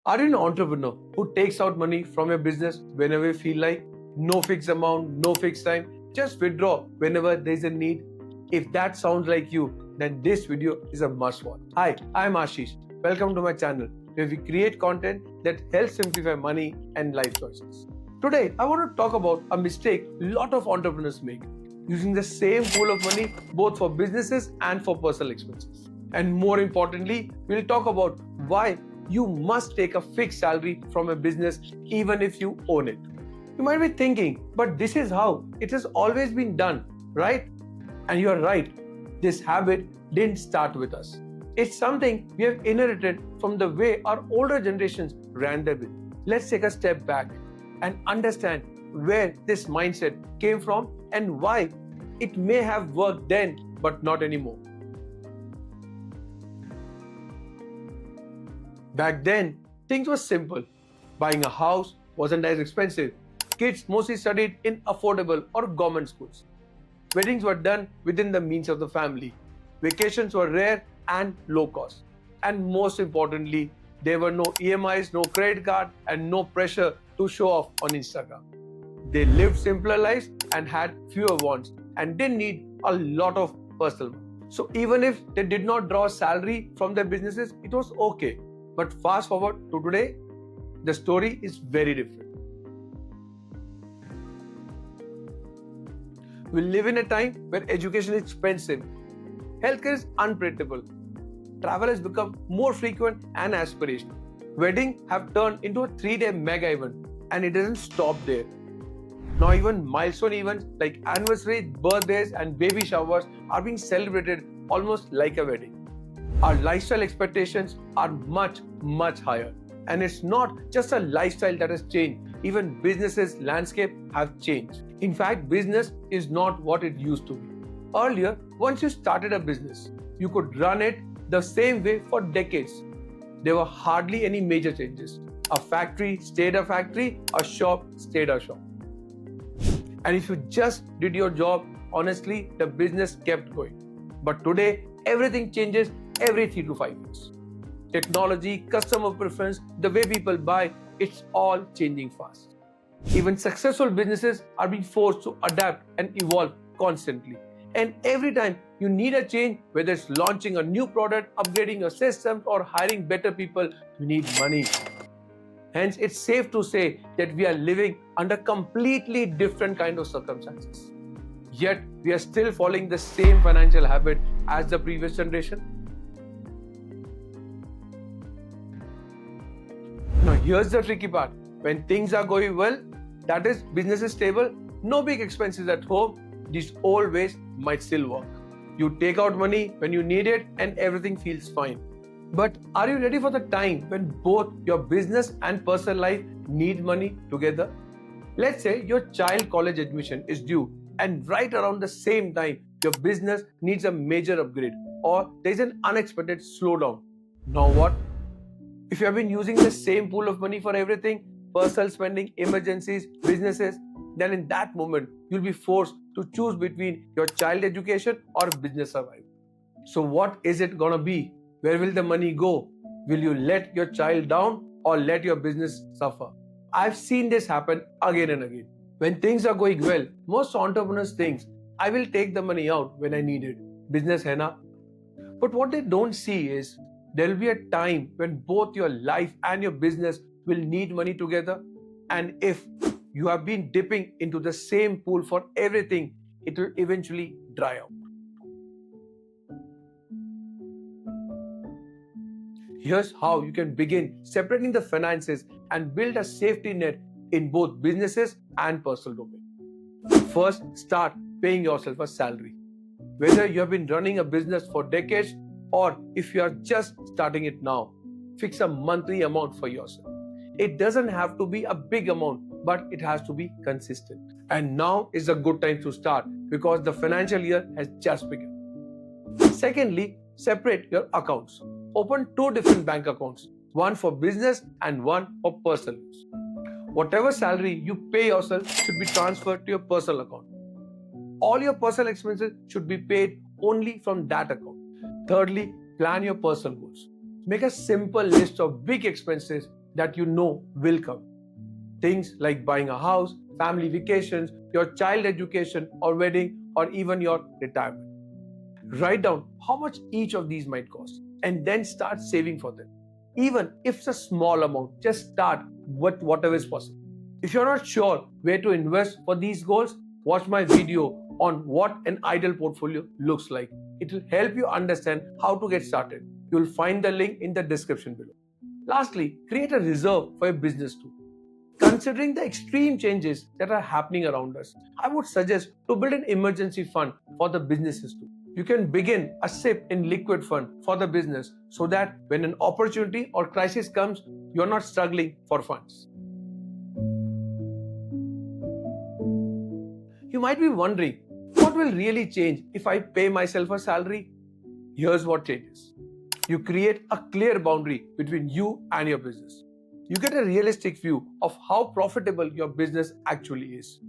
Are you an entrepreneur who takes out money from your business whenever you feel like? No fixed amount, no fixed time, just withdraw whenever there's a need? If that sounds like you, then this video is a must watch. Hi, I'm Ashish. Welcome to my channel where we create content that helps simplify money and life choices. Today, I want to talk about a mistake a lot of entrepreneurs make, using the same pool of money both for businesses and for personal expenses. And more importantly, we'll talk about why you must take a fixed salary from a business even if you own it. You might be thinking, but this is how it has always been done, right? And you're right, this habit didn't start with us. It's something we have inherited from the way our older generations ran their business. Let's take a step back and understand where this mindset came from and why it may have worked then but not anymore. Back then, things were simple. Buying a house wasn't as expensive. Kids mostly studied in affordable or government schools. Weddings were done within the means of the family. Vacations were rare and low cost. And most importantly, there were no EMIs, no credit card, and no pressure to show off on Instagram. They lived simpler lives and had fewer wants and didn't need a lot of personal money. So even if they did not draw a salary from their businesses, it was okay. But fast forward to today, the story is very different. We live in a time where education is expensive, healthcare is unpredictable, travel has become more frequent and aspirational. Weddings have turned into a 3-day mega event, and it doesn't stop there. Now even milestone events like anniversaries, birthdays and baby showers are being celebrated almost like a wedding. Our lifestyle expectations are much higher. And it's not just a lifestyle that has changed. Even businesses' landscape have changed. In fact, business is not what it used to be. Earlier, once you started a business, you could run it the same way for decades. There were hardly any major changes. A factory stayed a factory, a shop stayed a shop. And if you just did your job, honestly, the business kept going. But today, everything changes every 3 to 5 years. Technology, customer preference, the way people buy, it's all changing fast. Even successful businesses are being forced to adapt and evolve constantly. And every time you need a change, whether it's launching a new product, upgrading your systems, or hiring better people, you need money. Hence, it's safe to say that we are living under completely different kind of circumstances. Yet, we are still following the same financial habit as the previous generation. Now, here's the tricky part. When things are going well, that is, business is stable, no big expenses at home, these old ways might still work. You take out money when you need it and everything feels fine. But are you ready for the time when both your business and personal life need money together? Let's say your child college admission is due and right around the same time your business needs a major upgrade or there's an unexpected slowdown. Now what? If you have been using the same pool of money for everything, personal spending, emergencies, businesses, then in that moment, you'll be forced to choose between your child education or business survival. So what is it gonna be? Where will the money go? Will you let your child down or let your business suffer? I've seen this happen again and again. When things are going well, most entrepreneurs think, I will take the money out when I need it. Business hai na? But what they don't see is, there will be a time when both your life and your business will need money together. And if you have been dipping into the same pool for everything, it will eventually dry out. Here's how you can begin separating the finances and build a safety net in both businesses and personal domain. First, start paying yourself a salary. Whether you have been running a business for decades or if you are just starting it now, fix a monthly amount for yourself. It doesn't have to be a big amount, but it has to be consistent. And now is a good time to start because the financial year has just begun. Secondly, separate your accounts. Open 2 different bank accounts, one for business and one for personal use. Whatever salary you pay yourself should be transferred to your personal account. All your personal expenses should be paid only from that account. Thirdly, plan your personal goals. Make a simple list of big expenses that you know will come. Things like buying a house, family vacations, your child education or wedding, or even your retirement. Write down how much each of these might cost and then start saving for them. Even if it's a small amount, just start with whatever is possible. If you're not sure where to invest for these goals, watch my video on what an ideal portfolio looks like. It will help you understand how to get started. You'll find the link in the description below. Lastly, create a reserve for your business too. Considering the extreme changes that are happening around us, I would suggest to build an emergency fund for the businesses too. You can begin a SIP in liquid fund for the business so that when an opportunity or crisis comes, you're not struggling for funds. You might be wondering, what will really change if I pay myself a salary? Here's what changes. You create a clear boundary between you and your business. You get a realistic view of how profitable your business actually is.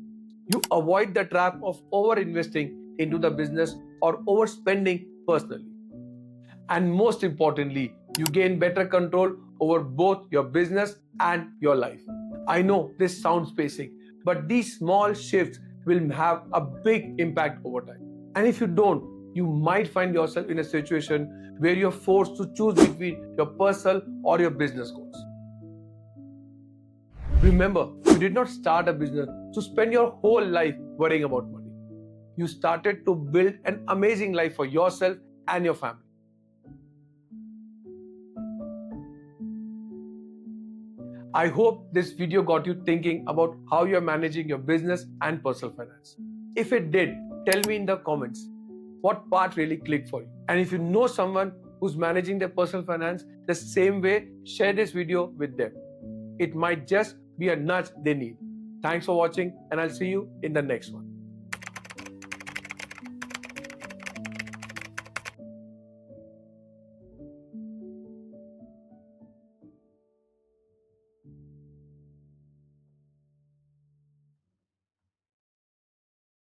You avoid the trap of over-investing into the business or overspending personally. And most importantly, you gain better control over both your business and your life. I know this sounds basic, but these small shifts will have a big impact over time. And if you don't, you might find yourself in a situation where you're forced to choose between your personal or your business goals. Remember, you did not start a business to spend your whole life worrying about money. You started to build an amazing life for yourself and your family. I hope this video got you thinking about how you're managing your business and personal finance. If it did, tell me in the comments what part really clicked for you. And if you know someone who's managing their personal finance the same way, share this video with them. It might just be a nudge they need. Thanks for watching, and I'll see you in the next one.